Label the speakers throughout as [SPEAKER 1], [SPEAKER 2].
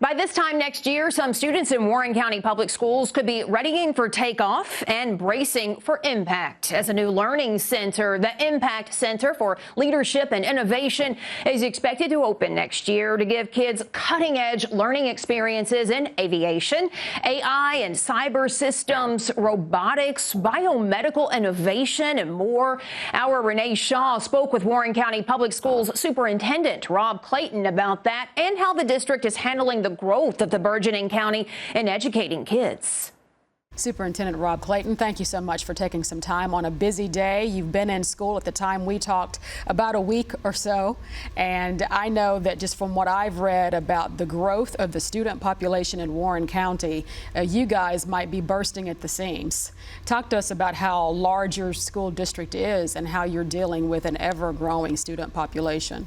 [SPEAKER 1] By this time next year, some students in Warren County Public Schools could be readying for takeoff and bracing for impact. As a new learning center, the Impact Center for Leadership and Innovation is expected to open next year to give kids cutting-edge learning experiences in aviation, AI and cyber systems, robotics, biomedical innovation, and more. Our Renee Shaw spoke with Warren County Public Schools Superintendent Rob Clayton about that and how the district is handling the growth of the burgeoning county and educating kids.
[SPEAKER 2] Superintendent Rob Clayton, thank you so much for taking some time on a busy day. You've been in school at the time we talked about a week or so, and I know that just from what I've read about the growth of the student population in Warren County, you guys might be bursting at the seams. Talk to us about how large your school district is and how you're dealing with an ever-growing student population.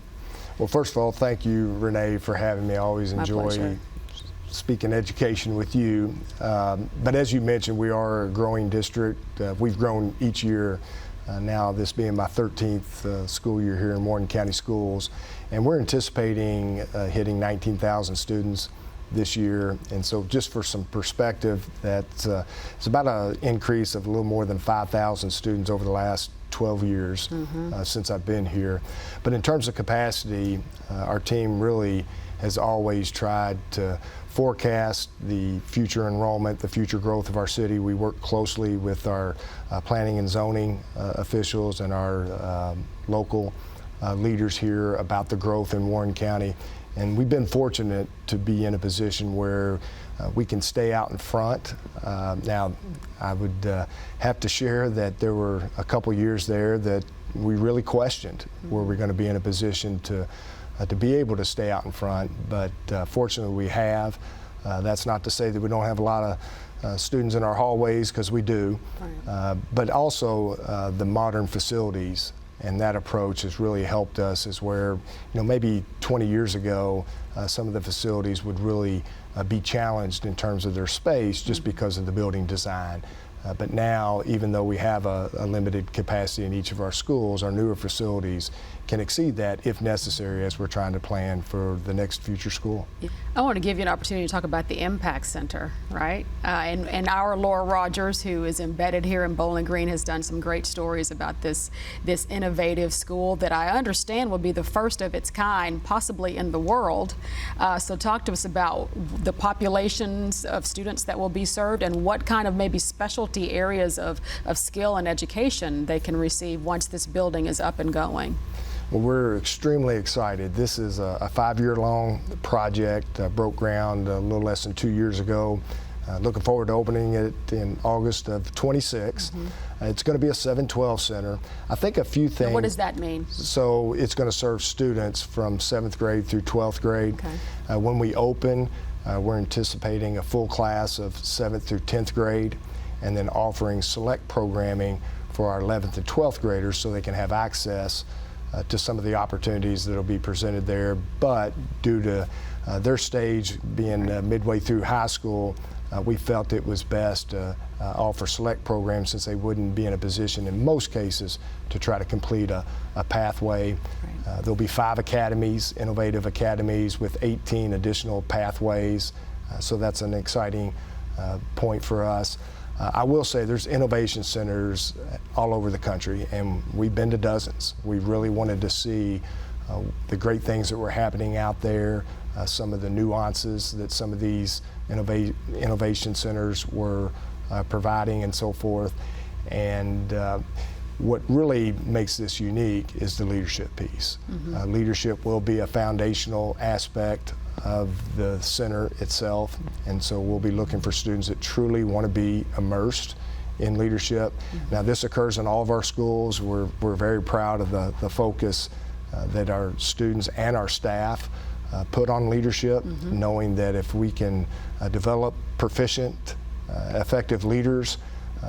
[SPEAKER 3] Well, first of all, thank you, Renee, for having me. I always enjoy speaking education with you. But as you mentioned, we are a growing district. We've grown each year, now this being my 13th school year here in Warren County Schools. And we're anticipating hitting 19,000 students this year. And so just for some perspective, it's about an increase of a little more than 5,000 students over the last 12 years since I've been here. But in terms of capacity, our team really has always tried to forecast the future enrollment, the future growth of our city. We work closely with our planning and zoning officials and our local leaders here about the growth in Warren County. And we've been fortunate to be in a position where we can stay out in front. Now, I would have to share that there were a couple years there that we really questioned were we going to be in a position to be able to stay out in front, but fortunately we have. That's not to say that we don't have a lot of students in our hallways, because we do, but also the modern facilities. And that approach has really helped us, is where, maybe 20 years ago, some of the facilities would really be challenged in terms of their space just because of the building design. But now, even though we have a limited capacity in each of our schools, our newer facilities can exceed that if necessary, as we're trying to plan for the next future school.
[SPEAKER 2] I want to give you an opportunity to talk about the Impact Center, right? And our Laura Rogers, who is embedded here in Bowling Green, has done some great stories about this innovative school that I understand will be the first of its kind, possibly in the world. So talk to us about the populations of students that will be served and what kind of maybe specialty areas of skill and education they can receive once this building is up and going.
[SPEAKER 3] Well, we're extremely excited. This is a 5-year-long project, broke ground a little less than 2 years ago. Looking forward to opening it in August of 26. It's going to be a 7-12 center. I think a few things.
[SPEAKER 2] Now, what does that mean?
[SPEAKER 3] So it's going to serve students from 7th grade through 12th grade. Okay. When we open, we're anticipating a full class of 7th through 10th grade, and then offering select programming for our 11th and 12th graders so they can have access to some of the opportunities that will be presented there. But due to their stage being midway through high school, we felt it was best to offer select programs, since they wouldn't be in a position in most cases to try to complete a pathway. There'll be 5 academies, innovative academies, with 18 additional pathways. So that's an exciting point for us. I will say there's innovation centers all over the country, and we've been to dozens. We really wanted to see the great things that were happening out there, some of the nuances that some of these innovation centers were providing, and so forth. And what really makes this unique is the leadership piece. Leadership will be a foundational aspect of the center itself, and so we'll be looking for students that truly want to be immersed in leadership. Now, this occurs in all of our schools. We're very proud of the focus that our students and our staff put on leadership, knowing that if we can develop proficient, effective leaders,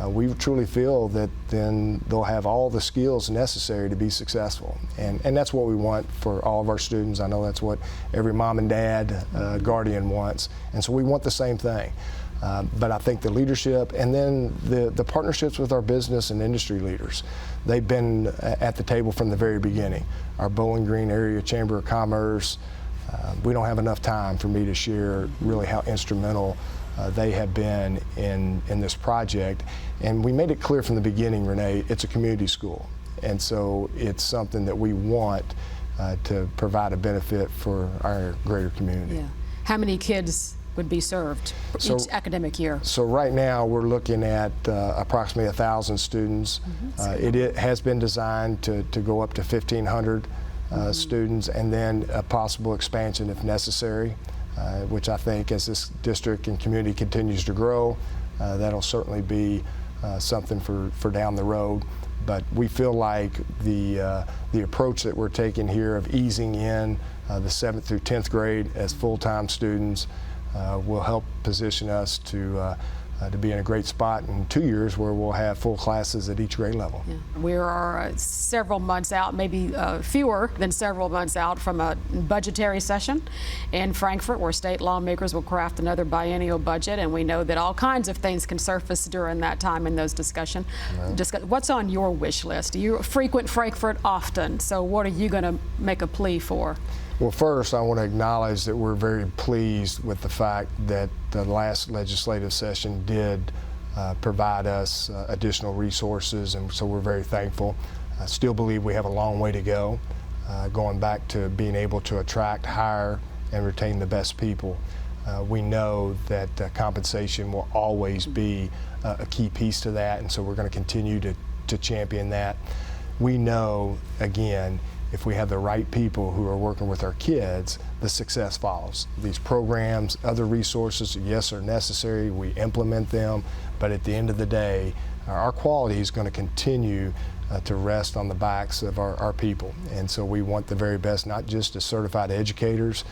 [SPEAKER 3] we truly feel that then they'll have all the skills necessary to be successful. And that's what we want for all of our students. I know that's what every mom and dad, guardian wants. And so we want the same thing. But I think the leadership, and then the partnerships with our business and industry leaders, they've been at the table from the very beginning. Our Bowling Green Area Chamber of Commerce, We don't have enough time for me to share really how instrumental they have been in this project. And we made it clear from the beginning, Renee, it's a community school. And so it's something that we want to provide a benefit for our greater community.
[SPEAKER 2] Yeah. How many kids would be served each academic year?
[SPEAKER 3] So right now we're looking at approximately 1,000 students. It has been designed to go up to 1,500 students, and then a possible expansion if necessary, which I think as this district and community continues to grow, that'll certainly be something for down the road. But we feel like the approach that we're taking here of easing in the 7th through 10th grade as full-time students will help position us to be in a great spot in 2 years where we'll have full classes at each grade level.
[SPEAKER 2] Yeah. We are several months out, maybe fewer than several months out from a budgetary session in Frankfort where state lawmakers will craft another biennial budget, and we know that all kinds of things can surface during that time in those discussions. What's on your wish list? You frequent Frankfort often, so what are you going to make a plea for?
[SPEAKER 3] Well, first, I want to acknowledge that we're very pleased with the fact that the last legislative session did provide us additional resources, and so we're very thankful. I still believe we have a long way to go, going back to being able to attract, hire, and retain the best people. We know that compensation will always be a key piece to that, and so we're going to continue to champion that. We know, again, if we have the right people who are working with our kids, the success follows. These programs, other resources, yes, are necessary. We implement them, but at the end of the day, our quality is going to continue to rest on the backs of our people. And so we want the very best, not just as certified educators.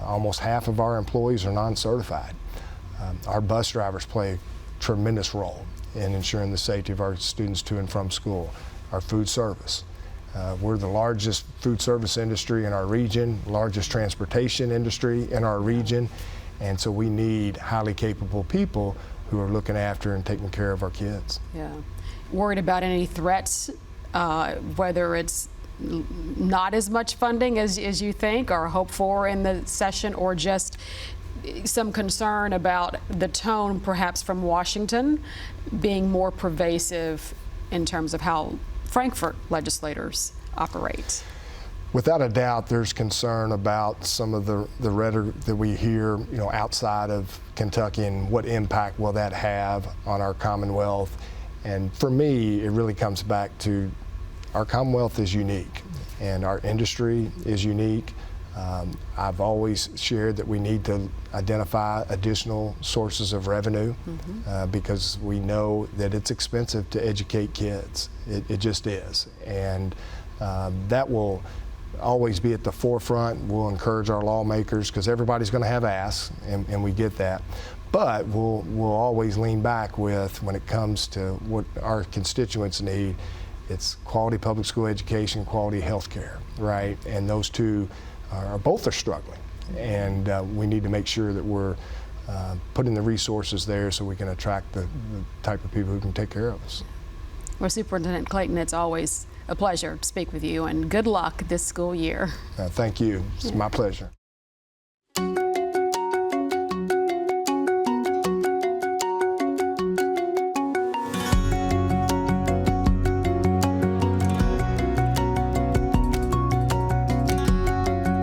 [SPEAKER 3] Almost half of our employees are non-certified. Our bus drivers play a tremendous role in ensuring the safety of our students to and from school. Our food service. We're the largest food service industry in our region, largest transportation industry in our region, and so we need highly capable people who are looking after and taking care of our kids.
[SPEAKER 2] Yeah. Worried about any threats, whether it's not as much funding as you think or hope for in the session, or just some concern about the tone perhaps from Washington being more pervasive in terms of how Frankfort legislators operate?
[SPEAKER 3] Without a doubt, there's concern about some of the rhetoric that we hear, outside of Kentucky, and what impact will that have on our Commonwealth. And for me, it really comes back to our Commonwealth is unique, and our industry is unique. I've always shared that we need to identify additional sources of revenue because we know that it's expensive to educate kids. It just is. And that will always be at the forefront. We'll encourage our lawmakers because everybody's going to have asks, and we get that. But we'll always lean back with, when it comes to what our constituents need, it's quality public school education, quality health care, right? And those two both are struggling, and we need to make sure that we're putting the resources there so we can attract the type of people who can take care of us.
[SPEAKER 2] Well, Superintendent Clayton, it's always a pleasure to speak with you, and good luck this school year.
[SPEAKER 3] Thank you. It's my pleasure.